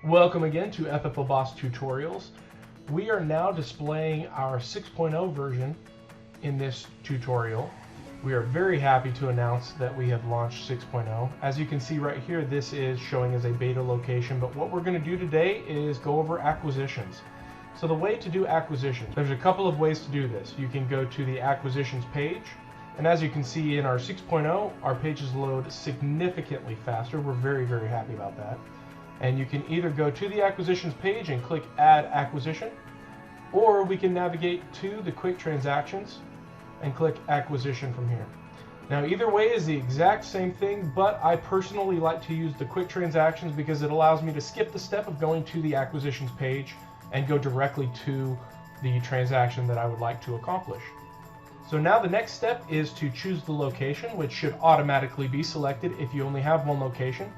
Welcome again to FFL Boss Tutorials. We are now displaying our 6.0 version in this tutorial. We are very happy to announce that we have launched 6.0. As you can see right here, this is showing as a beta location, but what we're going to do today is go over acquisitions. So the way to do acquisitions, there's a couple of ways to do this. You can go to the acquisitions page, and as you can see in our 6.0, our pages load significantly faster. We're very happy about that. And you can either go to the acquisitions page and click add acquisition, or we can navigate to the quick transactions and click acquisition from here. Now either way is the exact same thing, but I personally like to use the quick transactions because it allows me to skip the step of going to the acquisitions page and go directly to the transaction that I would like to accomplish. So now the next step is to choose the location, which should automatically be selected if you only have one location.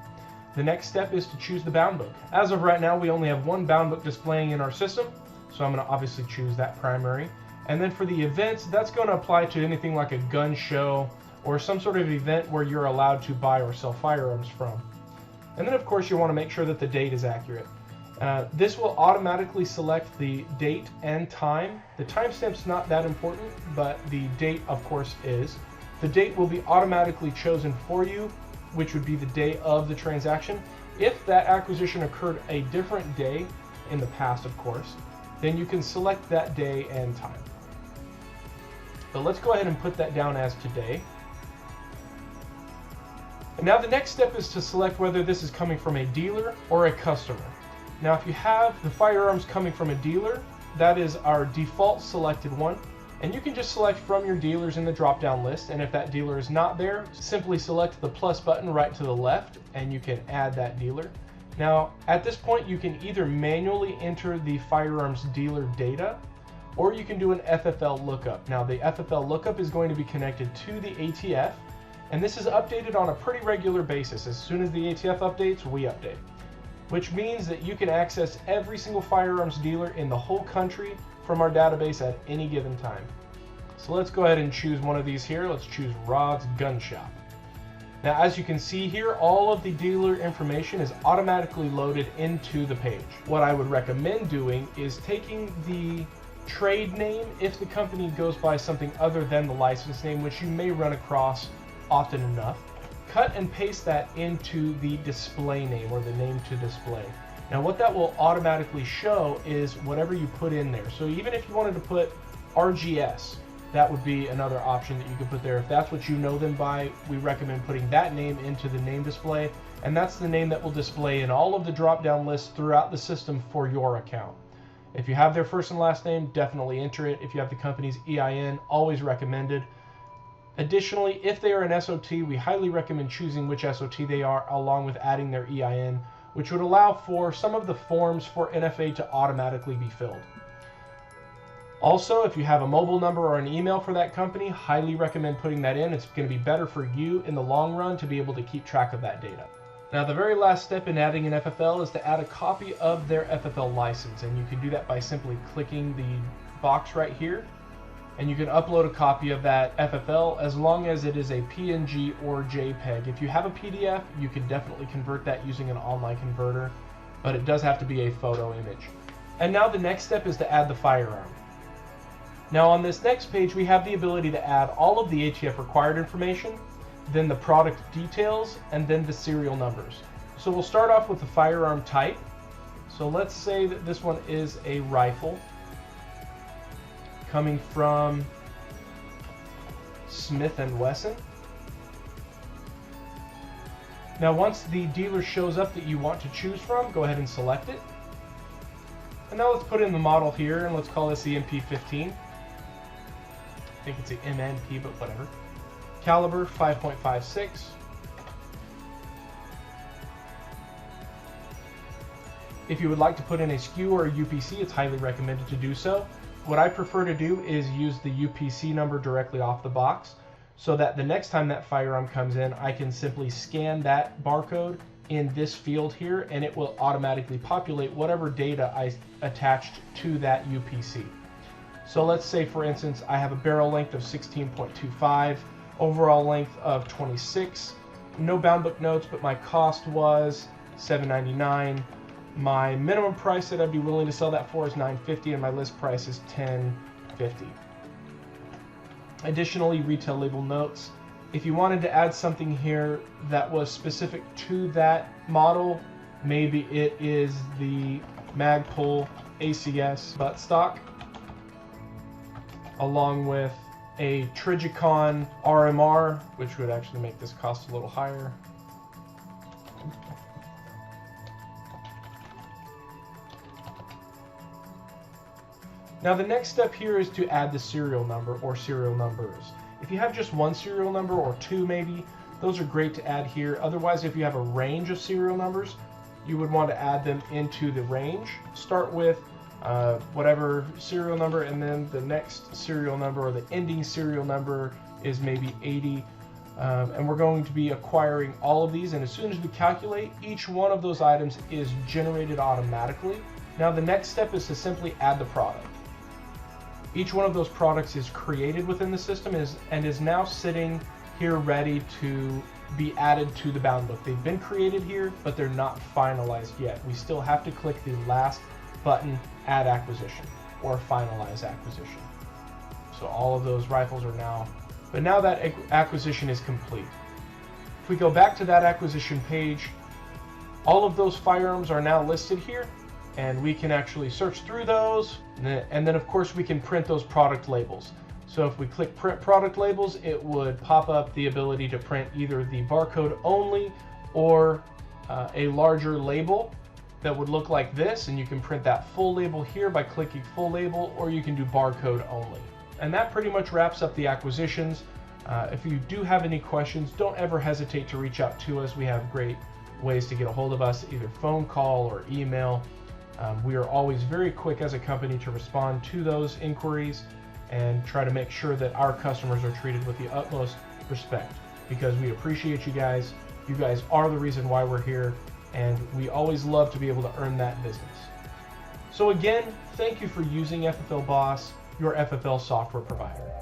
The next step is to choose the bound book. As of right now, we only have one bound book displaying in our system, so I'm going to obviously choose that primary. And then for the events, that's going to apply to anything like a gun show or some sort of event where you're allowed to buy or sell firearms from. And then of course you want to make sure that the date is accurate. This will automatically select the date and time. The timestamp's not that important, but the date of course is. The date will be automatically chosen for you, which would be the day of the transaction. If that acquisition occurred a different day in the past, of course, then you can select that day and time. So let's go ahead and put that down as today. And now the next step is to select whether this is coming from a dealer or a customer. Now if you have the firearms coming from a dealer, that is our default selected one. And you can just select from your dealers in the drop-down list, and if that dealer is not there, simply select the plus button right to the left and you can add that dealer. Now at this point you can either manually enter the firearms dealer data, or you can do an FFL lookup. Now the FFL lookup is going to be connected to the ATF, and this is updated on a pretty regular basis. As soon as the ATF updates, we update. Which means that you can access every single firearms dealer in the whole country from our database at any given time. So let's go ahead and choose one of these here. Let's choose Rod's Gun Shop. Now as you can see here, all of the dealer information is automatically loaded into the page. What I would recommend doing is taking the trade name, if the company goes by something other than the license name, which you may run across often enough, cut and paste that into the display name or the name to display. Now what that will automatically show is whatever you put in there. So even if you wanted to put RGS, that would be another option that you could put there. If that's what you know them by, we recommend putting that name into the name display, and that's the name that will display in all of the drop-down lists throughout the system for your account. If you have their first and last name, definitely enter it. If you have the company's EIN, always recommended. Additionally, if they are an SOT, we highly recommend choosing which SOT they are along with adding their EIN, which would allow for some of the forms for NFA to automatically be filled. Also, if you have a mobile number or an email for that company, highly recommend putting that in. It's going to be better for you in the long run to be able to keep track of that data. Now the very last step in adding an FFL is to add a copy of their FFL license, and you can do that by simply clicking the box right here, and you can upload a copy of that FFL as long as it is a PNG or JPEG. If you have a PDF, you can definitely convert that using an online converter, but it does have to be a photo image. And now the next step is to add the firearm. Now on this next page, we have the ability to add all of the ATF required information, then the product details, and then the serial numbers. So we'll start off with the firearm type. So let's say that this one is a rifle coming from Smith & Wesson. Now once the dealer shows up that you want to choose from, go ahead and select it. And now let's put in the model here, and let's call this the MP15. I think it's the MNP, but whatever. Caliber 5.56. If you would like to put in a SKU or a UPC, it's highly recommended to do so. What I prefer to do is use the UPC number directly off the box, so that the next time that firearm comes in, I can simply scan that barcode in this field here, and it will automatically populate whatever data I attached to that UPC. So let's say, for instance, I have a barrel length of 16.25, overall length of 26, no bound book notes, but my cost was $7.99. My minimum price that I'd be willing to sell that for is $9.50, and my list price is $10.50. Additionally, retail label notes. If you wanted to add something here that was specific to that model, maybe it is the Magpul ACS buttstock, along with a Trigicon RMR, which would actually make this cost a little higher. Now the next step here is to add the serial number or serial numbers. If you have just one serial number or two maybe, those are great to add here. Otherwise, if you have a range of serial numbers, you would want to add them into the range. Start with whatever serial number, and then the next serial number or the ending serial number is maybe 80. And we're going to be acquiring all of these, and as soon as we calculate, each one of those items is generated automatically. Now the next step is to simply add the product. Each one of those products is created within the system and is now sitting here ready to be added to the bound book. They've been created here, but they're not finalized yet. We still have to click the last button, Add Acquisition, or Finalize Acquisition. So all of those rifles are now, but now that acquisition is complete. If we go back to that acquisition page, all of those firearms are now listed here, and we can actually search through those, and then of course we can print those product labels. So if we click print product labels, it would pop up the ability to print either the barcode only or a larger label that would look like this, and you can print that full label here by clicking full label, or you can do barcode only. And that pretty much wraps up the acquisitions. If you do have any questions, don't ever hesitate to reach out to us. We have great ways to get a hold of us, either phone call or email. We are always very quick as a company to respond to those inquiries and try to make sure that our customers are treated with the utmost respect, because we appreciate you guys. You guys are the reason why we're here, and we always love to be able to earn that business. So again, thank you for using FFL Boss, your FFL software provider.